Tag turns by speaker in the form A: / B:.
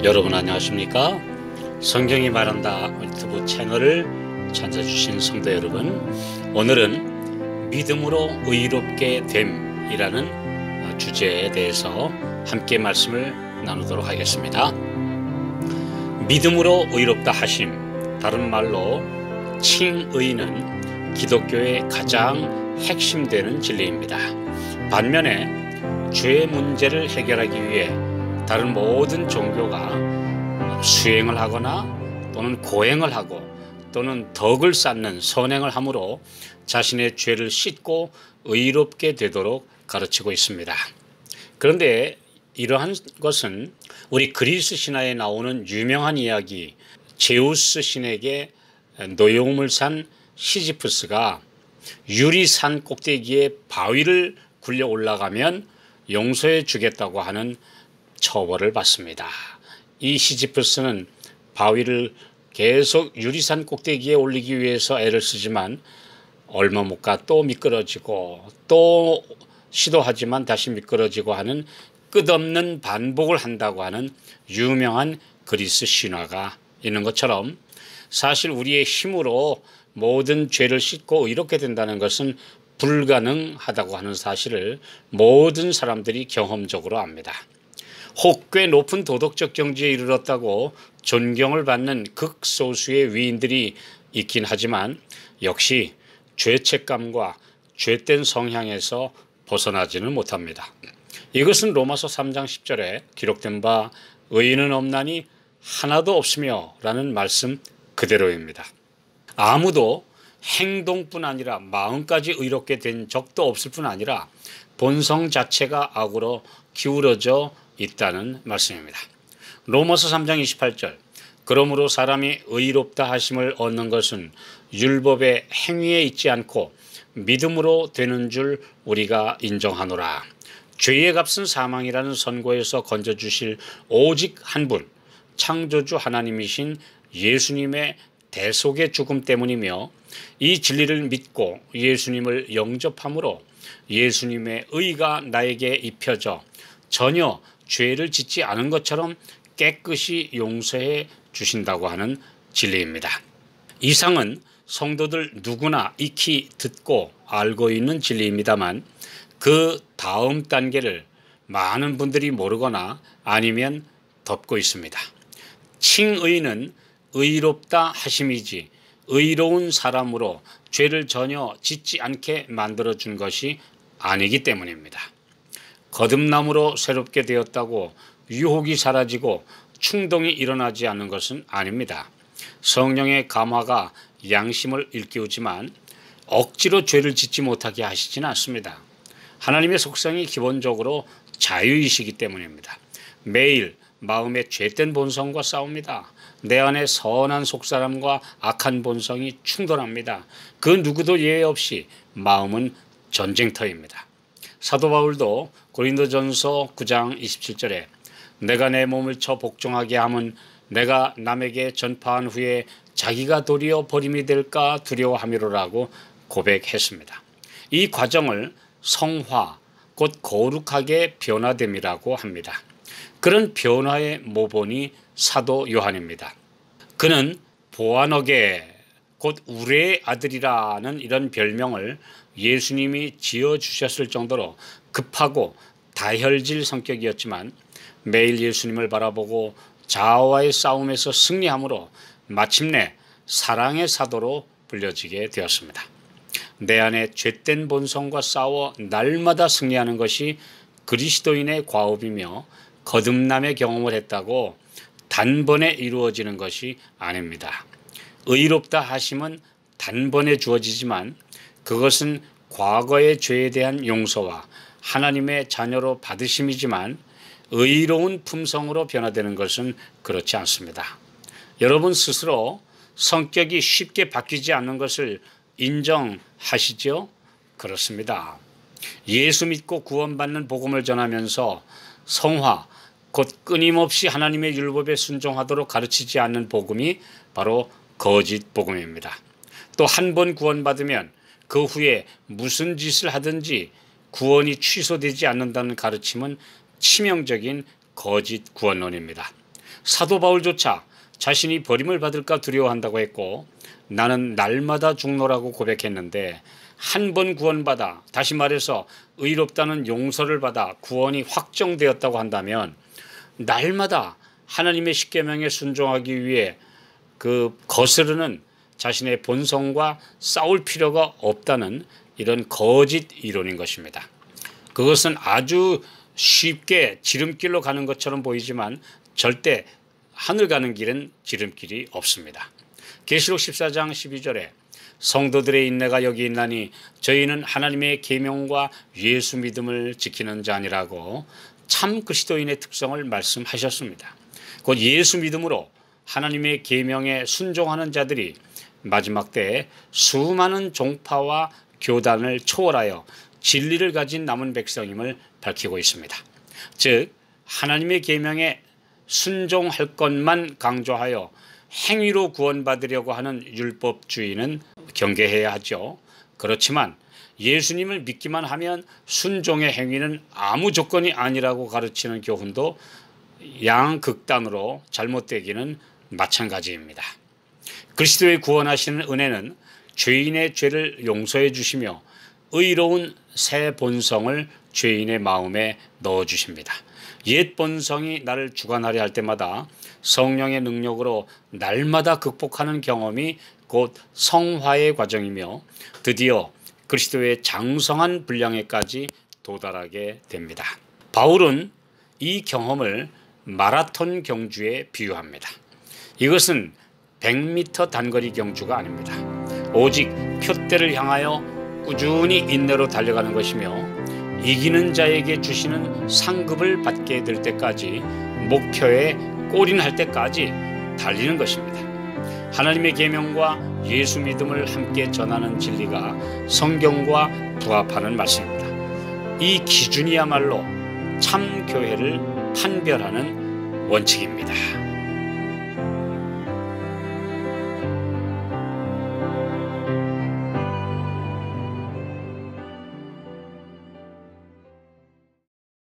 A: 여러분 안녕하십니까? 성경이 말한다 유튜브 채널을 찾아주신 성도 여러분, 오늘은 믿음으로 의롭게 됨이라는 주제에 대해서 함께 말씀을 나누도록 하겠습니다. 믿음으로 의롭다 하심, 다른 말로 칭의는 기독교의 가장 핵심되는 진리입니다. 반면에 죄의 문제를 해결하기 위해 다른 모든 종교가 수행을 하거나 또는 고행을 하고 또는 덕을 쌓는 선행을 함으로 자신의 죄를 씻고 의롭게 되도록 가르치고 있습니다. 그런데 이러한 것은 우리 그리스 신화에 나오는 유명한 이야기, 제우스 신에게 노여움을 산 시지프스가 유리산 꼭대기에 바위를 굴려 올라가면 용서해 주겠다고 하는 처벌을 받습니다. 이 시지프스는 바위를 계속 유리산 꼭대기에 올리기 위해서 애를 쓰지만 얼마 못 가 또 미끄러지고 또 시도하지만 다시 미끄러지고 하는 끝없는 반복을 한다고 하는 유명한 그리스 신화가 있는 것처럼, 사실 우리의 힘으로 모든 죄를 씻고 의롭게 된다는 것은 불가능하다고 하는 사실을 모든 사람들이 경험적으로 압니다. 혹 꽤 높은 도덕적 경지에 이르렀다고 존경을 받는 극소수의 위인들이 있긴 하지만 역시 죄책감과 죄된 성향에서 벗어나지는 못합니다. 이것은 로마서 3장 10절에 기록된 바 의인은 없나니 하나도 없으며 라는 말씀 그대로입니다. 아무도 행동뿐 아니라 마음까지 의롭게 된 적도 없을 뿐 아니라 본성 자체가 악으로 기울어져 있다는 말씀입니다. 로마서 3장 28절, 그러므로 사람이 의롭다 하심을 얻는 것은 율법의 행위에 있지 않고 믿음으로 되는 줄 우리가 인정하노라. 죄의 값은 사망이라는 선고에서 건져주실 오직 한 분, 창조주 하나님이신 예수님의 대속의 죽음 때문이며, 이 진리를 믿고 예수님을 영접함으로 예수님의 의가 나에게 입혀져 전혀 죄를 짓지 않은 것처럼 깨끗이 용서해 주신다고 하는 진리입니다. 이상은 성도들 누구나 익히 듣고 알고 있는 진리입니다만 그 다음 단계를 많은 분들이 모르거나 아니면 덮고 있습니다. 칭의는 의롭다 하심이지 의로운 사람으로 죄를 전혀 짓지 않게 만들어준 것이 아니기 때문입니다. 거듭남으로 새롭게 되었다고 유혹이 사라지고 충동이 일어나지 않는 것은 아닙니다. 성령의 감화가 양심을 일깨우지만 억지로 죄를 짓지 못하게 하시지는 않습니다. 하나님의 속성이 기본적으로 자유이시기 때문입니다. 매일 마음의 죄된 본성과 싸웁니다. 내 안에 선한 속사람과 악한 본성이 충돌합니다. 그 누구도 예외 없이 마음은 전쟁터입니다. 사도 바울도 고린도전서 9장 27절에 내가 내 몸을 쳐 복종하게 함은 내가 남에게 전파한 후에 자기가 도리어 버림이 될까 두려워함이로라고 고백했습니다. 이 과정을 성화, 곧 거룩하게 변화됨이라고 합니다. 그런 변화의 모본이 사도 요한입니다. 그는 보아너게, 곧 우레의 아들이라는 이런 별명을 예수님이 지어주셨을 정도로 급하고 다혈질 성격이었지만 매일 예수님을 바라보고 자아와의 싸움에서 승리함으로 마침내 사랑의 사도로 불려지게 되었습니다. 내 안에 죄된 본성과 싸워 날마다 승리하는 것이 그리스도인의 과업이며 거듭남의 경험을 했다고 단번에 이루어지는 것이 아닙니다. 의롭다 하심은 단번에 주어지지만 그것은 과거의 죄에 대한 용서와 하나님의 자녀로 받으심이지만 의로운 품성으로 변화되는 것은 그렇지 않습니다. 여러분 스스로 성격이 쉽게 바뀌지 않는 것을 인정하시죠? 그렇습니다. 예수 믿고 구원받는 복음을 전하면서 성화, 곧 끊임없이 하나님의 율법에 순종하도록 가르치지 않는 복음이 바로 거짓 복음입니다. 또 한 번 구원받으면 그 후에 무슨 짓을 하든지 구원이 취소되지 않는다는 가르침은 치명적인 거짓 구원론입니다. 사도 바울조차 자신이 버림을 받을까 두려워한다고 했고 나는 날마다 죽노라고 고백했는데 한 번 구원받아, 다시 말해서 의롭다는 용서를 받아 구원이 확정되었다고 한다면 날마다 하나님의 십계명에 순종하기 위해 그 거스르는 자신의 본성과 싸울 필요가 없다는 이런 거짓 이론인 것입니다. 그것은 아주 쉽게 지름길로 가는 것처럼 보이지만 절대 하늘 가는 길은 지름길이 없습니다. 계시록 14장 12절에 성도들의 인내가 여기 있나니 저희는 하나님의 계명과 예수 믿음을 지키는 자니라고 참 그리스도인의 특성을 말씀하셨습니다. 곧 예수 믿음으로 하나님의 계명에 순종하는 자들이 마지막 때에 수많은 종파와 교단을 초월하여 진리를 가진 남은 백성임을 밝히고 있습니다. 즉 하나님의 계명에 순종할 것만 강조하여 행위로 구원받으려고 하는 율법주의는 경계해야 하죠. 그렇지만 예수님을 믿기만 하면 순종의 행위는 아무 조건이 아니라고 가르치는 교훈도 양극단으로 잘못되기는 마찬가지입니다. 그리스도의 구원하시는 은혜는 죄인의 죄를 용서해 주시며 의로운 새 본성을 죄인의 마음에 넣어 주십니다. 옛 본성이 나를 주관하려 할 때마다 성령의 능력으로 날마다 극복하는 경험이 곧 성화의 과정이며 드디어 그리스도의 장성한 분량에까지 도달하게 됩니다. 바울은 이 경험을 마라톤 경주에 비유합니다. 이것은 100m 단거리 경주가 아닙니다. 오직 표대를 향하여 꾸준히 인내로 달려가는 것이며 이기는 자에게 주시는 상급을 받게 될 때까지 목표에 골인할 때까지 달리는 것입니다. 하나님의 계명과 예수 믿음을 함께 전하는 진리가 성경과 부합하는 말씀입니다. 이 기준이야말로 참 교회를 판별하는 원칙입니다.